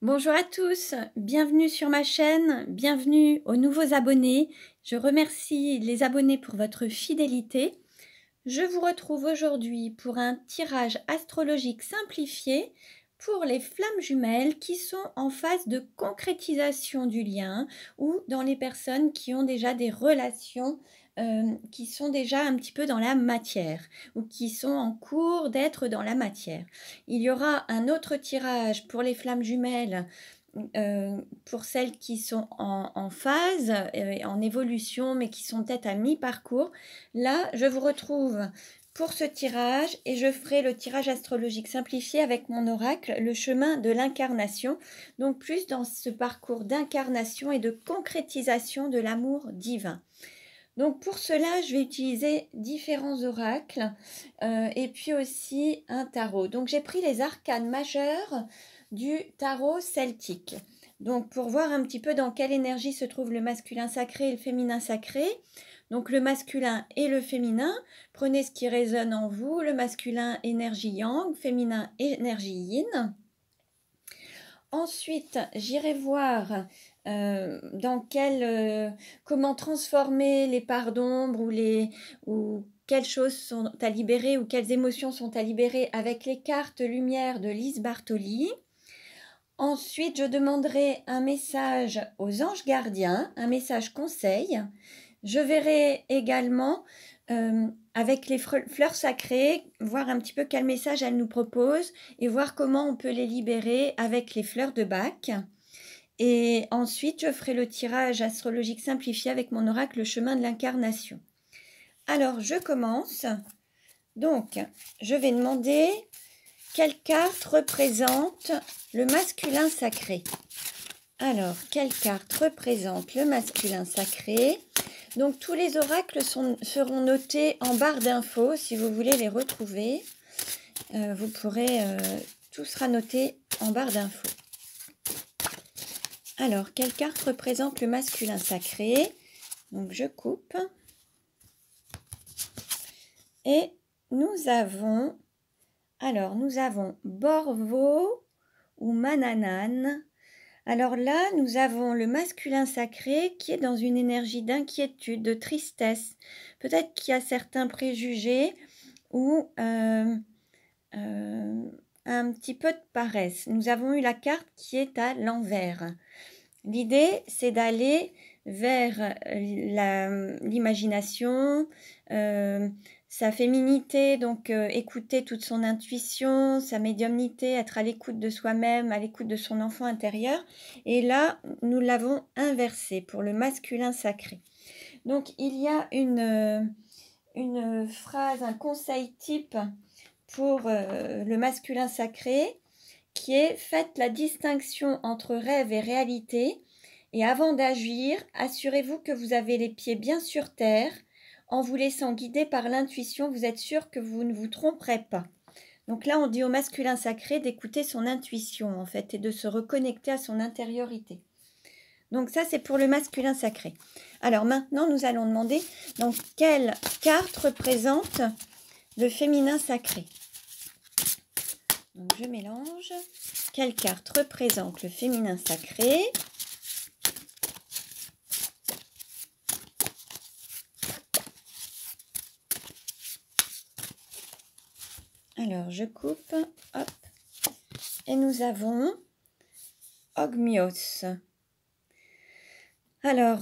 Bonjour à tous, bienvenue sur ma chaîne, bienvenue aux nouveaux abonnés. Je remercie les abonnés pour votre fidélité. Je vous retrouve aujourd'hui pour un tirage astrologique simplifié pour les flammes jumelles qui sont en phase de concrétisation du lien ou dans les personnes qui ont déjà des relations qui sont déjà un petit peu dans la matière ou qui sont en cours d'être dans la matière. Il y aura un autre tirage pour les flammes jumelles pour celles qui sont en phase, en évolution, mais qui sont peut-être à mi-parcours. Là, je vous retrouve pour ce tirage et je ferai le tirage astrologique simplifié avec mon oracle, le chemin de l'incarnation, donc plus dans ce parcours d'incarnation et de concrétisation de l'amour divin. Donc pour cela, je vais utiliser différents oracles et puis aussi un tarot. Donc j'ai pris les arcanes majeurs du tarot celtique. Donc pour voir un petit peu dans quelle énergie se trouve le masculin sacré et le féminin sacré. Donc le masculin et le féminin, prenez ce qui résonne en vous. Le masculin, énergie yang, féminin, énergie yin. Ensuite, j'irai voir comment transformer les parts d'ombre ou quelles choses sont à libérer ou quelles émotions sont à libérer avec les cartes lumière de Lise Bartoli. Ensuite, je demanderai un message aux anges gardiens, un message conseil. Je verrai également avec les fleurs sacrées, voir un petit peu quel message elles nous proposent et voir comment on peut les libérer avec les fleurs de Bach. Et ensuite, je ferai le tirage astrologique simplifié avec mon oracle, le chemin de l'incarnation. Alors, je commence. Donc, je vais demander quelle carte représente le masculin sacré. Alors, quelle carte représente le masculin sacré? Donc, tous les oracles seront notés en barre d'infos. Si vous voulez les retrouver, vous pourrez, tout sera noté en barre d'infos. Alors, quelle carte représente le masculin sacré? Donc, je coupe. Et nous avons Borvo ou Mananan. Alors là, nous avons le masculin sacré qui est dans une énergie d'inquiétude, de tristesse. Peut-être qu'il y a certains préjugés ou un petit peu de paresse. Nous avons eu la carte qui est à l'envers. L'idée, c'est d'aller vers l'imagination, sa féminité, donc écouter toute son intuition, sa médiumnité, être à l'écoute de soi-même, à l'écoute de son enfant intérieur. Et là, nous l'avons inversé pour le masculin sacré. Donc, il y a une phrase, un conseil type pour le masculin sacré qui est « Faites la distinction entre rêve et réalité et avant d'agir, assurez-vous que vous avez les pieds bien sur terre. En vous laissant guider par l'intuition, vous êtes sûr que vous ne vous tromperez pas. » Donc là, on dit au masculin sacré d'écouter son intuition, en fait, et de se reconnecter à son intériorité. Donc ça, c'est pour le masculin sacré. Alors maintenant, nous allons demander donc quelle carte représente le féminin sacré. Donc je mélange. Quelle carte représente le féminin sacré? Alors je coupe, hop, et nous avons Ogmios. Alors,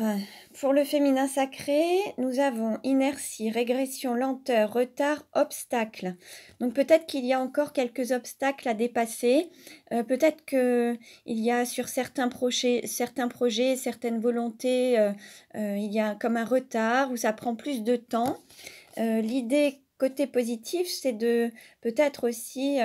pour le féminin sacré, nous avons inertie, régression, lenteur, retard, obstacle. Donc peut-être qu'il y a encore quelques obstacles à dépasser. Peut-être qu'il y a sur certains projets, certaines volontés, il y a comme un retard où ça prend plus de temps. L'idée côté positif, c'est de peut-être aussi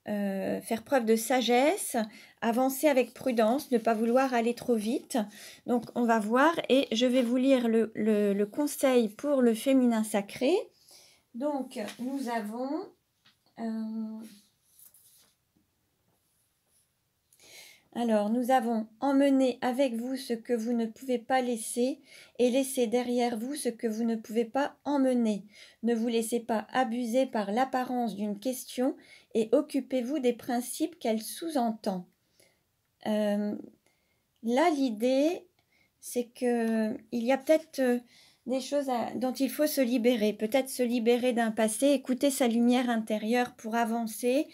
faire preuve de sagesse, avancer avec prudence, ne pas vouloir aller trop vite. Donc on va voir et je vais vous lire le conseil pour le féminin sacré. Donc nous avons emmené avec vous ce que vous ne pouvez pas laisser et laissez derrière vous ce que vous ne pouvez pas emmener. Ne vous laissez pas abuser par l'apparence d'une question et occupez-vous des principes qu'elle sous-entend. là, l'idée, c'est qu'il y a peut-être des choses dont il faut se libérer. Peut-être se libérer d'un passé, écouter sa lumière intérieure pour avancer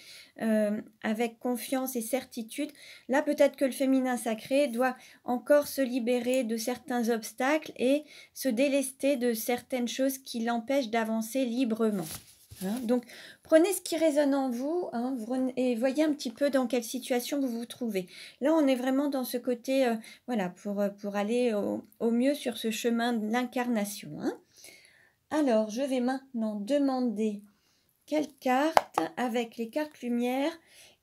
avec confiance et certitude. Là, peut-être que le féminin sacré doit encore se libérer de certains obstacles et se délester de certaines choses qui l'empêchent d'avancer librement. Donc, prenez ce qui résonne en vous et voyez un petit peu dans quelle situation vous vous trouvez. Là, on est vraiment dans ce côté, voilà, pour aller au mieux sur ce chemin de l'incarnation. Alors, je vais maintenant demander quelle carte, avec les cartes lumière,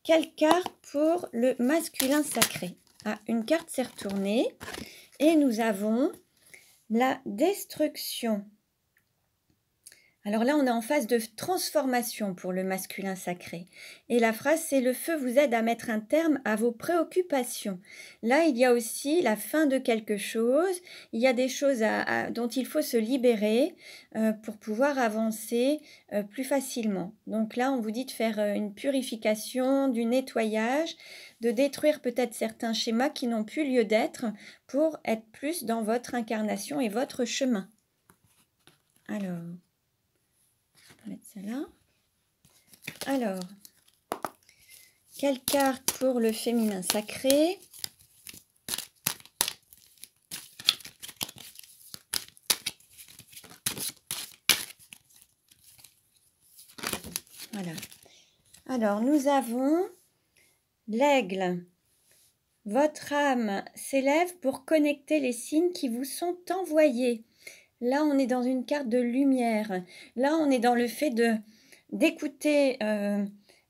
quelle carte pour le masculin sacré. Une carte s'est retournée et nous avons la destruction. Alors là, on est en phase de transformation pour le masculin sacré. Et la phrase, c'est « Le feu vous aide à mettre un terme à vos préoccupations ». Là, il y a aussi la fin de quelque chose. Il y a des choses dont il faut se libérer pour pouvoir avancer plus facilement. Donc là, on vous dit de faire une purification, du nettoyage, de détruire peut-être certains schémas qui n'ont plus lieu d'être pour être plus dans votre incarnation et votre chemin. Alors... on va mettre ça là. Alors, quelle carte pour le féminin sacré? Voilà. Alors, nous avons l'aigle. Votre âme s'élève pour connecter les signes qui vous sont envoyés. Là, on est dans une carte de lumière. Là, on est dans le fait d'écouter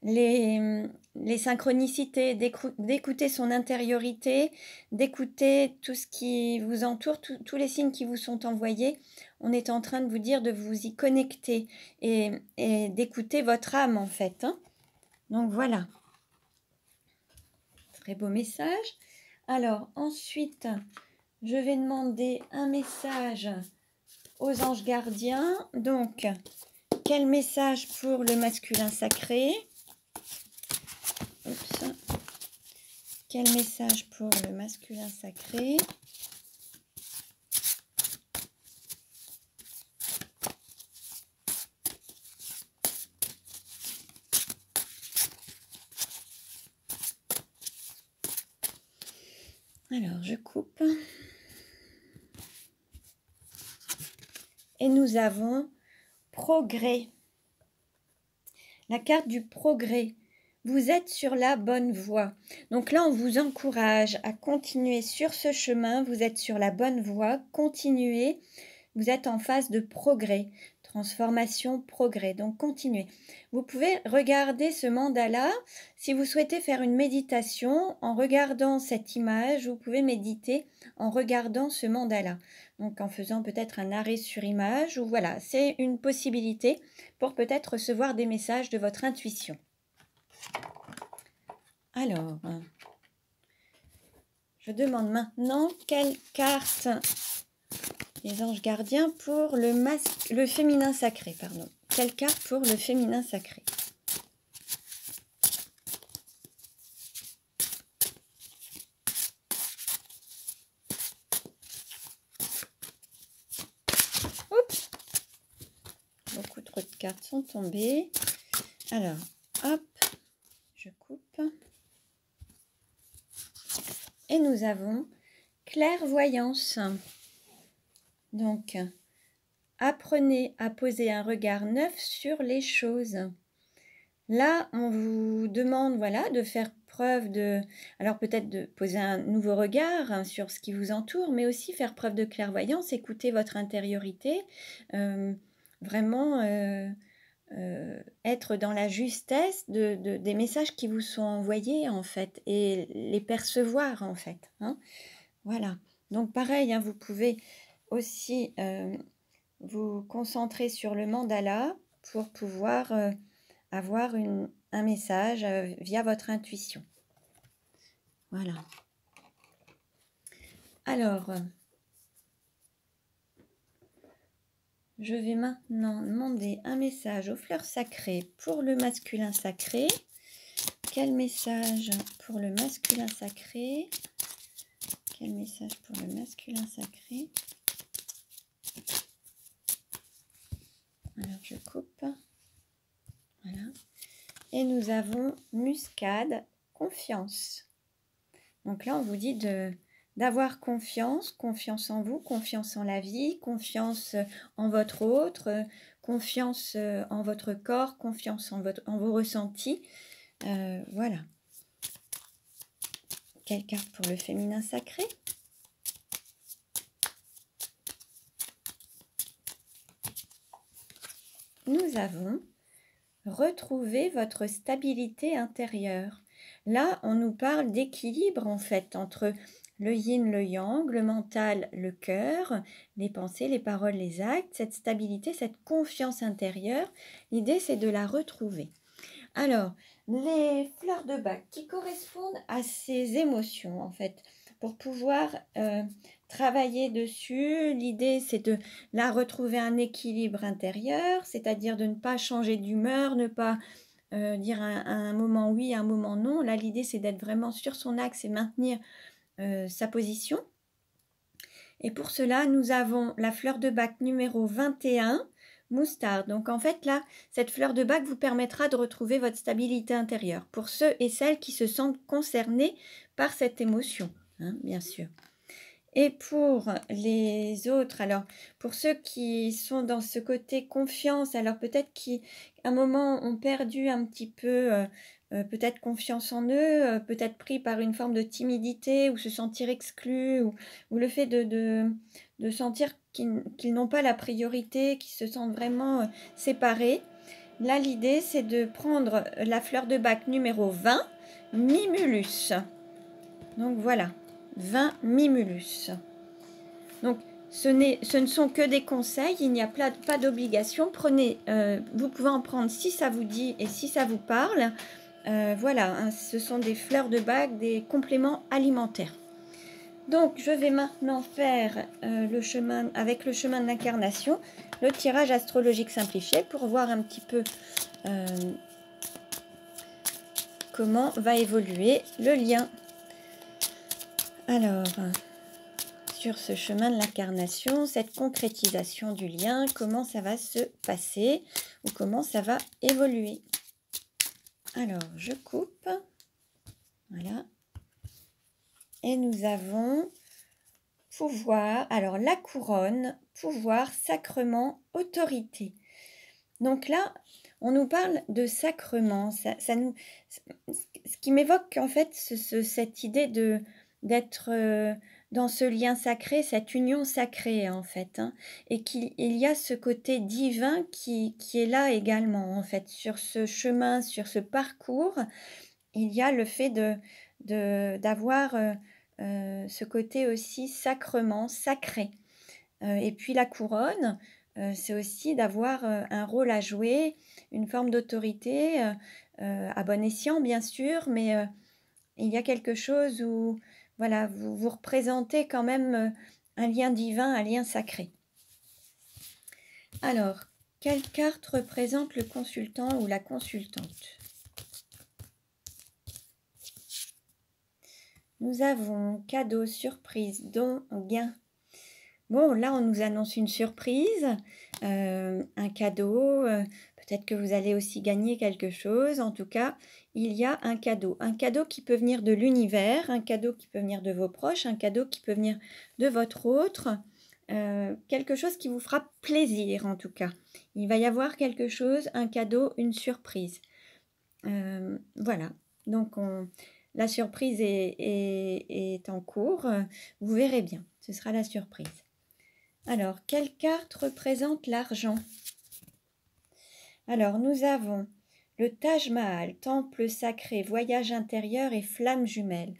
les synchronicités, d'écouter son intériorité, d'écouter tout ce qui vous entoure, tous les signes qui vous sont envoyés. On est en train de vous dire de vous y connecter et d'écouter votre âme, en fait. Donc, voilà. Très beau message. Alors, ensuite, je vais demander un message aux anges gardiens. Donc, quel message pour le masculin sacré? Oups. Quel message pour le masculin sacré? Alors, je coupe. Et nous avons progrès. La carte du progrès. Vous êtes sur la bonne voie. Donc là, on vous encourage à continuer sur ce chemin. Vous êtes sur la bonne voie. Continuez. Vous êtes en phase de progrès. Transformation, progrès. Donc, continuez. Vous pouvez regarder ce mandala. Si vous souhaitez faire une méditation, en regardant cette image, vous pouvez méditer en regardant ce mandala. Donc, en faisant peut-être un arrêt sur image. Ou voilà, c'est une possibilité pour peut-être recevoir des messages de votre intuition. Alors, je demande maintenant quelle carte les anges gardiens pour le féminin sacré, pardon. Quelle carte pour le féminin sacré? Oups! Beaucoup trop de cartes sont tombées. Alors, hop, je coupe. Et nous avons clairvoyance. Donc, apprenez à poser un regard neuf sur les choses. Là, on vous demande, voilà, de faire preuve de... Alors, peut-être de poser un nouveau regard sur ce qui vous entoure, mais aussi faire preuve de clairvoyance, écouter votre intériorité, vraiment être dans la justesse des messages qui vous sont envoyés, en fait, et les percevoir, en fait. Voilà. Donc, pareil, vous pouvez aussi vous concentrer sur le mandala pour pouvoir avoir un message via votre intuition. Voilà. Alors, je vais maintenant demander un message aux fleurs sacrées pour le masculin sacré. quel message pour le masculin sacré? Quel message pour le masculin sacré? Alors, je coupe. Voilà. Et nous avons muscade, confiance. Donc là, on vous dit d'avoir confiance, confiance en vous, confiance en la vie, confiance en votre autre, confiance en votre corps, confiance en vos ressentis. Voilà. Quelle carte pour le féminin sacré? Nous avons retrouver votre stabilité intérieure. Là, on nous parle d'équilibre en fait entre le yin, le yang, le mental, le cœur, les pensées, les paroles, les actes, cette stabilité, cette confiance intérieure. L'idée, c'est de la retrouver. Alors, les fleurs de bac qui correspondent à ces émotions en fait, pour pouvoir travailler dessus, l'idée c'est de la retrouver un équilibre intérieur, c'est-à-dire de ne pas changer d'humeur, ne pas dire un moment oui, un moment non. Là, l'idée c'est d'être vraiment sur son axe et maintenir sa position. Et pour cela, nous avons la fleur de bac numéro 21, moutarde. Donc en fait là, cette fleur de bac vous permettra de retrouver votre stabilité intérieure pour ceux et celles qui se sentent concernés par cette émotion, hein, bien sûr. Et pour les autres, alors pour ceux qui sont dans ce côté confiance, alors peut-être qu'à un moment ont perdu un petit peu peut-être confiance en eux, peut-être pris par une forme de timidité ou se sentir exclu ou le fait de sentir qu'ils n'ont pas la priorité, qu'ils se sentent vraiment séparés. Là, l'idée, c'est de prendre la fleur de bac numéro 20, Mimulus. Donc voilà. 20 Mimulus. Donc, ce ne sont que des conseils, il n'y a pas d'obligation. Prenez, vous pouvez en prendre si ça vous dit et si ça vous parle. Voilà, hein, ce sont des fleurs de bac, des compléments alimentaires. Donc, je vais maintenant faire le chemin de l'incarnation, le tirage astrologique simplifié pour voir un petit peu comment va évoluer le lien. Alors, sur ce chemin de l'incarnation, cette concrétisation du lien, comment ça va se passer ou comment ça va évoluer. Alors, je coupe. Voilà. Et nous avons pouvoir. Alors, la couronne, pouvoir, sacrement, autorité. Donc là, on nous parle de sacrement. Ce qui m'évoque en fait cette idée d'être dans ce lien sacré, cette union sacrée en fait, hein, et qu'il y a ce côté divin qui est là également en fait, sur ce chemin, sur ce parcours, il y a le fait d'avoir ce côté aussi sacrement, sacré. Et puis la couronne, c'est aussi d'avoir un rôle à jouer, une forme d'autorité, à bon escient bien sûr, mais il y a quelque chose où voilà, vous représentez quand même un lien divin, un lien sacré. Alors, quelle carte représente le consultant ou la consultante? Nous avons cadeau, surprise, don, gain. Bon, là, on nous annonce une surprise, un cadeau, peut-être que vous allez aussi gagner quelque chose. En tout cas, il y a un cadeau qui peut venir de l'univers, un cadeau qui peut venir de vos proches, un cadeau qui peut venir de votre autre, quelque chose qui vous fera plaisir en tout cas. Il va y avoir quelque chose, un cadeau, une surprise. Voilà, donc la surprise est en cours, vous verrez bien, ce sera la surprise. Alors, quelle carte représente l'argent? Alors, nous avons le Taj Mahal, temple sacré, voyage intérieur et flamme jumelle.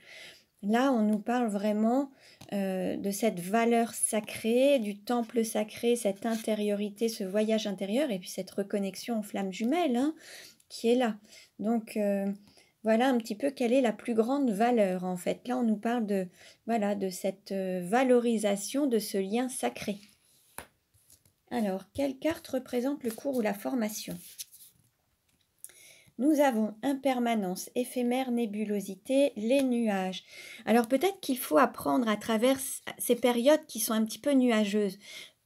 Là, on nous parle vraiment de cette valeur sacrée, du temple sacré, cette intériorité, ce voyage intérieur, et puis cette reconnexion aux flammes jumelles, hein, qui est là. Donc, voilà un petit peu quelle est la plus grande valeur en fait. Là, on nous parle de, voilà, de cette valorisation de ce lien sacré. Alors, quelle carte représente le cours ou la formation? nous avons impermanence, éphémère, nébulosité, les nuages. Alors peut-être qu'il faut apprendre à travers ces périodes qui sont un petit peu nuageuses.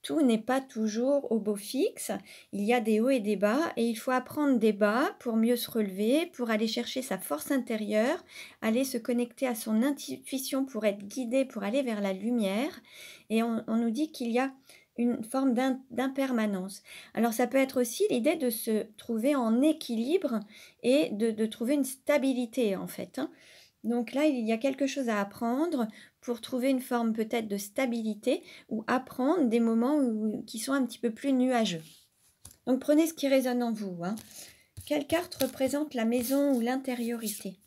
Tout n'est pas toujours au beau fixe, il y a des hauts et des bas et il faut apprendre des bas pour mieux se relever, pour aller chercher sa force intérieure, aller se connecter à son intuition pour être guidé, pour aller vers la lumière. Et on nous dit qu'il y a une forme d'impermanence. Alors ça peut être aussi l'idée de se trouver en équilibre et de trouver une stabilité en fait, hein. Donc là, il y a quelque chose à apprendre pour trouver une forme peut-être de stabilité ou apprendre des moments qui sont un petit peu plus nuageux. Donc prenez ce qui résonne en vous, hein. Quelle carte représente la maison ou l'intériorité?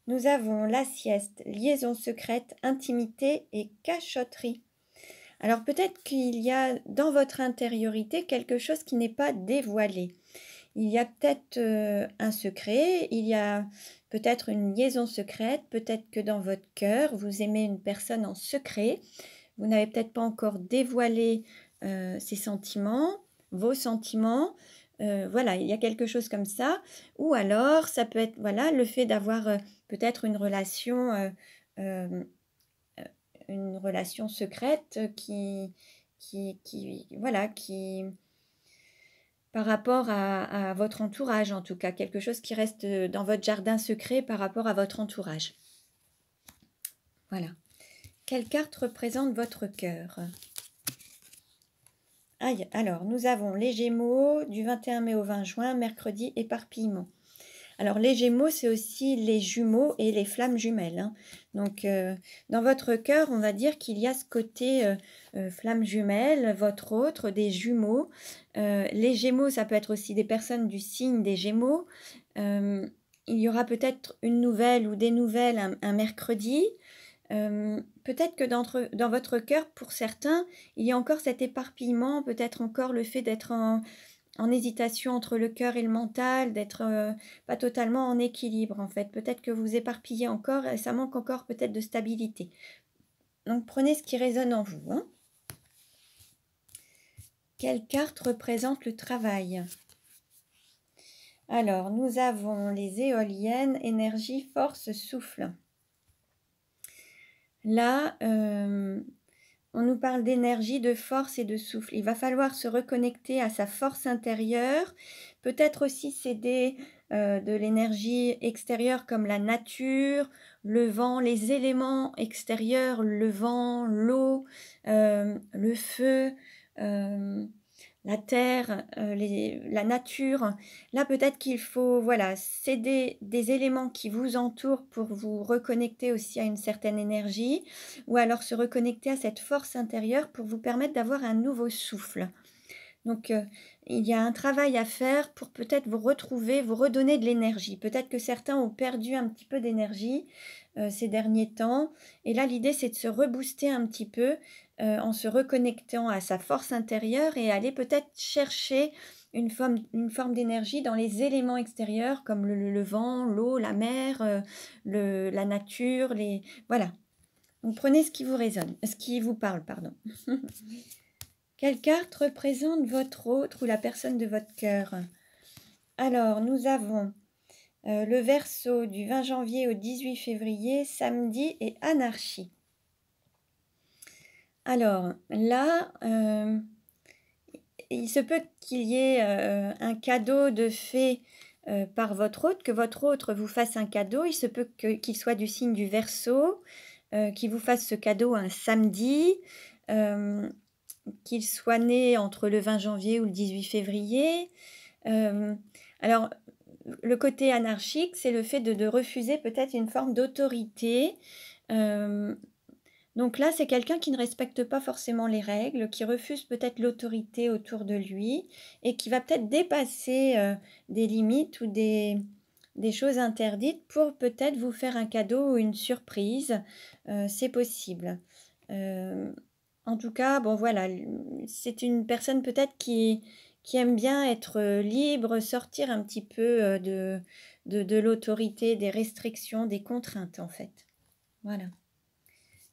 Nous avons la sieste, liaison secrète, intimité et cachotterie. Alors peut-être qu'il y a dans votre intériorité quelque chose qui n'est pas dévoilé. Il y a peut-être un secret, il y a peut-être une liaison secrète, peut-être que dans votre cœur, vous aimez une personne en secret. Vous n'avez peut-être pas encore dévoilé ses sentiments, vos sentiments. Voilà, il y a quelque chose comme ça. Ou alors, ça peut être voilà, le fait d'avoir peut-être une relation secrète voilà, qui par rapport à votre entourage, en tout cas, quelque chose qui reste dans votre jardin secret par rapport à votre entourage. Voilà. Quelle carte représente votre cœur? Aïe, alors, nous avons les Gémeaux du 21 mai au 20 juin, mercredi, éparpillement. Alors, les Gémeaux, c'est aussi les jumeaux et les flammes jumelles, hein. Donc, dans votre cœur, on va dire qu'il y a ce côté flamme jumelle, votre autre, des jumeaux. Les Gémeaux, ça peut être aussi des personnes du signe des Gémeaux. Il y aura peut-être une nouvelle ou des nouvelles un mercredi. Peut-être que dans votre cœur, pour certains, il y a encore cet éparpillement, peut-être encore le fait d'être en hésitation entre le cœur et le mental, d'être pas totalement en équilibre en fait. Peut-être que vous éparpillez encore et ça manque encore peut-être de stabilité. Donc prenez ce qui résonne en vous, hein. Quelle carte représente le travail? Alors, nous avons les éoliennes, énergie, force, souffle. Là, on nous parle d'énergie, de force et de souffle. Il va falloir se reconnecter à sa force intérieure, peut-être aussi céder de l'énergie extérieure comme la nature, le vent, les éléments extérieurs, le vent, l'eau, le feu, la terre, la nature. Là, peut-être qu'il faut voilà, céder des éléments qui vous entourent pour vous reconnecter aussi à une certaine énergie, ou alors se reconnecter à cette force intérieure pour vous permettre d'avoir un nouveau souffle. Donc, il y a un travail à faire pour peut-être vous retrouver, vous redonner de l'énergie. Peut-être que certains ont perdu un petit peu d'énergie ces derniers temps. Et là, l'idée, c'est de se rebooster un petit peu en se reconnectant à sa force intérieure et aller peut-être chercher une forme d'énergie dans les éléments extérieurs comme le vent, l'eau, la mer, la nature. Voilà. Donc, prenez ce qui vous résonne, ce qui vous parle, pardon. Quelle carte représente votre autre ou la personne de votre cœur? Alors, nous avons le Verseau du 20 janvier au 18 février, samedi et anarchie. Alors, là, il se peut qu'il y ait un cadeau de fait par votre autre, que votre autre vous fasse un cadeau. Il se peut qu'il soit du signe du Verseau, qu'il vous fasse ce cadeau un samedi. Qu'il soit né entre le 20 janvier ou le 18 février. Alors, le côté anarchique, c'est le fait de refuser peut-être une forme d'autorité. Donc là, c'est quelqu'un qui ne respecte pas forcément les règles, qui refuse peut-être l'autorité autour de lui et qui va peut-être dépasser des limites ou des choses interdites pour peut-être vous faire un cadeau ou une surprise. C'est possible. En tout cas, bon voilà, c'est une personne peut-être qui aime bien être libre, sortir un petit peu de l'autorité, des restrictions, des contraintes en fait. Voilà.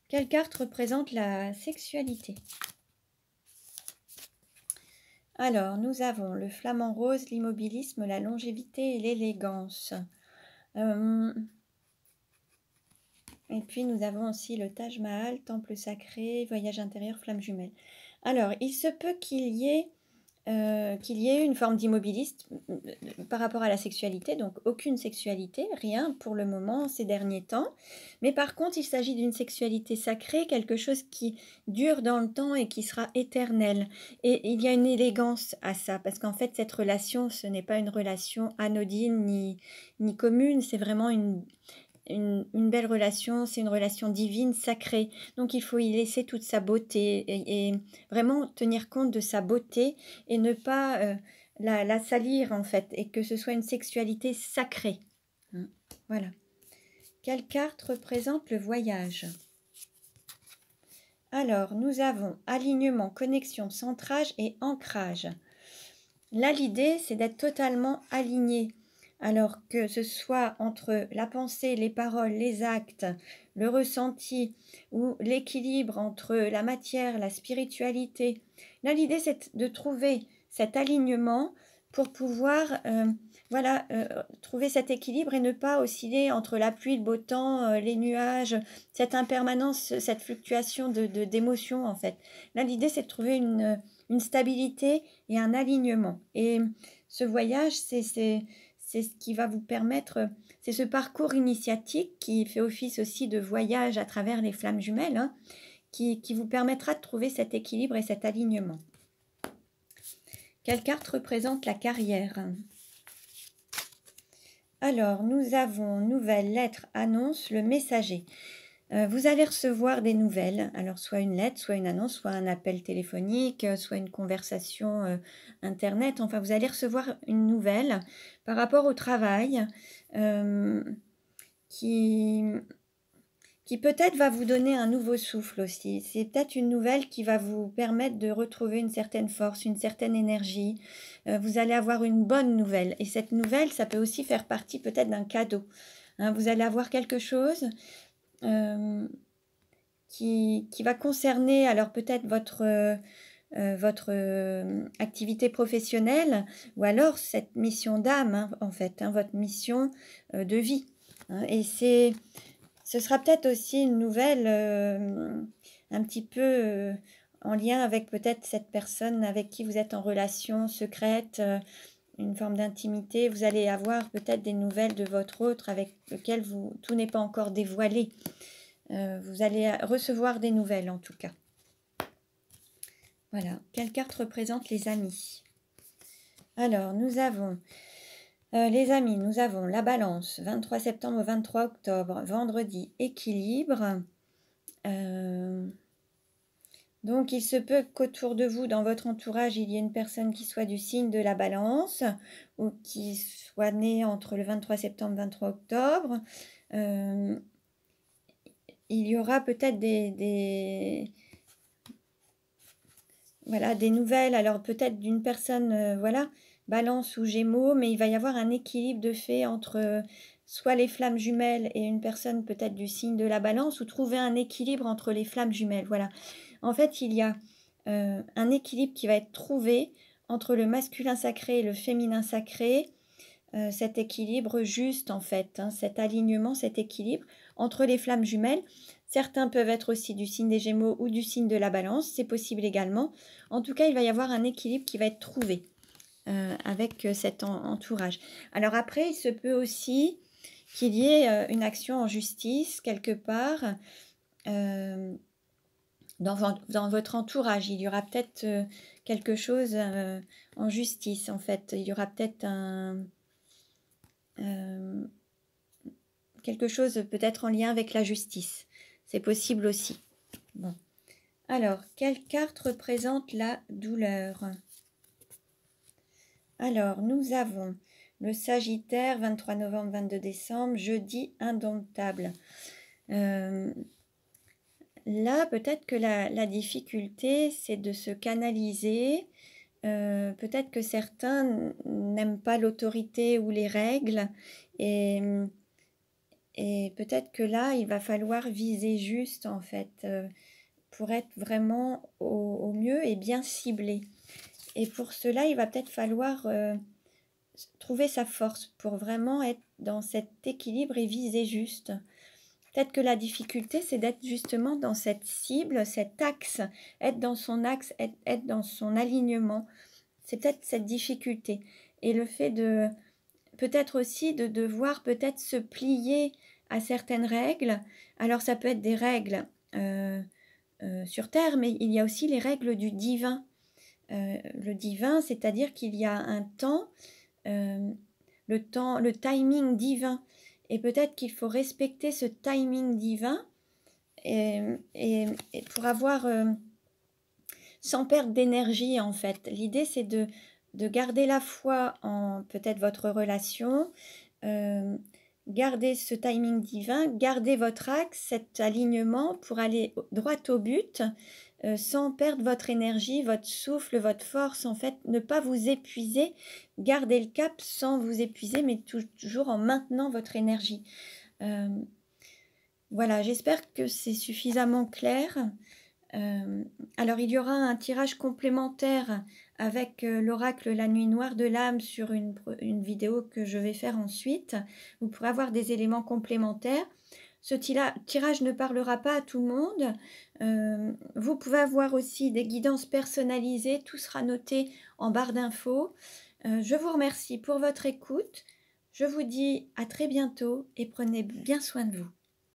Quelle carte représente la sexualité? Alors, nous avons le flamant rose, l'immobilisme, la longévité et l'élégance. Et puis, nous avons aussi le Taj Mahal, temple sacré, voyage intérieur, flamme jumelle. Alors, il se peut qu'il y ait une forme d'immobilisme par rapport à la sexualité, donc aucune sexualité, rien pour le moment ces derniers temps. Mais par contre, il s'agit d'une sexualité sacrée, quelque chose qui dure dans le temps et qui sera éternel. Et il y a une élégance à ça, parce qu'en fait, cette relation, ce n'est pas une relation anodine ni commune, c'est vraiment une belle relation, c'est une relation divine, sacrée. Donc il faut y laisser toute sa beauté et vraiment tenir compte de sa beauté et ne pas la salir en fait, et que ce soit une sexualité sacrée. Voilà. Quelle carte représente le voyage? Alors, nous avons alignement, connexion, centrage et ancrage. Là, l'idée, c'est d'être totalement aligné. Alors que ce soit entre la pensée, les paroles, les actes, le ressenti ou l'équilibre entre la matière, la spiritualité. Là, l'idée, c'est de trouver cet alignement pour pouvoir trouver cet équilibre et ne pas osciller entre la pluie, le beau temps, les nuages, cette impermanence, cette fluctuation d'émotions en fait. Là, l'idée, c'est de trouver une stabilité et un alignement. Et ce voyage, c'est ce qui va vous permettre, c'est ce parcours initiatique qui fait office aussi de voyage à travers les flammes jumelles, hein, qui vous permettra de trouver cet équilibre et cet alignement. Quelle carte représente la carrière? Alors, nous avons nouvelle, lettre, annonce, le messager. Vous allez recevoir des nouvelles, alors soit une lettre, soit une annonce, soit un appel téléphonique, soit une conversation internet. Enfin, vous allez recevoir une nouvelle par rapport au travail qui peut-être va vous donner un nouveau souffle aussi. C'est peut-être une nouvelle qui va vous permettre de retrouver une certaine force, une certaine énergie. Vous allez avoir une bonne nouvelle. Et cette nouvelle, ça peut aussi faire partie peut-être d'un cadeau. Hein, vous allez avoir quelque chose qui va concerner alors peut-être votre activité professionnelle ou alors cette mission d'âme, hein, en fait, hein, votre mission de vie. Hein, et ce sera peut-être aussi une nouvelle un petit peu en lien avec peut-être cette personne avec qui vous êtes en relation secrète, une forme d'intimité. Vous allez avoir peut-être des nouvelles de votre autre avec lequel tout n'est pas encore dévoilé. Vous allez recevoir des nouvelles en tout cas. Voilà. Quelle carte représente les amis? Alors, nous avons les amis, nous avons la balance, 23 septembre au 23 octobre, vendredi, équilibre. Donc, il se peut qu'autour de vous, dans votre entourage, il y ait une personne qui soit du signe de la balance ou qui soit née entre le 23 septembre et le 23 octobre. Il y aura peut-être des nouvelles, alors peut-être d'une personne, balance ou gémeaux, mais il va y avoir un équilibre de fait entre soit les flammes jumelles et une personne peut-être du signe de la balance, ou trouver un équilibre entre les flammes jumelles, voilà. En fait, il y a un équilibre qui va être trouvé entre le masculin sacré et le féminin sacré, cet équilibre juste en fait, hein, cet alignement, cet équilibre entre les flammes jumelles. Certains peuvent être aussi du signe des Gémeaux ou du signe de la Balance, c'est possible également. En tout cas, il va y avoir un équilibre qui va être trouvé avec cet entourage. Alors après, il se peut aussi qu'il y ait une action en justice quelque part dans votre entourage. Il y aura peut-être quelque chose en justice en fait. Il y aura peut-être quelque chose peut-être en lien avec la justice. C'est possible aussi. Bon. Alors, quelle carte représente la douleur? Alors, nous avons le Sagittaire, 23 novembre, 22 décembre, jeudi indomptable. Là, peut-être que la difficulté, c'est de se canaliser. Peut-être que certains n'aiment pas l'autorité ou les règles. Et peut-être que là, il va falloir viser juste, en fait, pour être vraiment au mieux et bien ciblé. Et pour cela, il va peut-être falloir trouver sa force pour vraiment être dans cet équilibre et viser juste. Peut-être que la difficulté, c'est d'être justement dans cette cible, cet axe, être dans son axe, être dans son alignement. C'est peut-être cette difficulté. Et le fait de, peut-être aussi de devoir peut-être se plier à certaines règles. Alors ça peut être des règles sur Terre, mais il y a aussi les règles du divin. Le divin, c'est-à-dire qu'il y a un temps, le timing divin. Et peut-être qu'il faut respecter ce timing divin et, et pour avoir, sans perdre d'énergie en fait. L'idée c'est de garder la foi en peut-être votre relation, garder ce timing divin, garder votre axe, cet alignement pour aller droit au but, sans perdre votre énergie, votre souffle, votre force, en fait, ne pas vous épuiser, garder le cap sans vous épuiser, mais toujours en maintenant votre énergie. Voilà, j'espère que c'est suffisamment clair. Alors, il y aura un tirage complémentaire avec l'oracle La Nuit Noire de l'âme sur une vidéo que je vais faire ensuite. Vous pourrez avoir des éléments complémentaires. Ce tirage ne parlera pas à tout le monde. Vous pouvez avoir aussi des guidances personnalisées. Tout sera noté en barre d'infos. Je vous remercie pour votre écoute. Je vous dis à très bientôt et prenez bien soin de vous.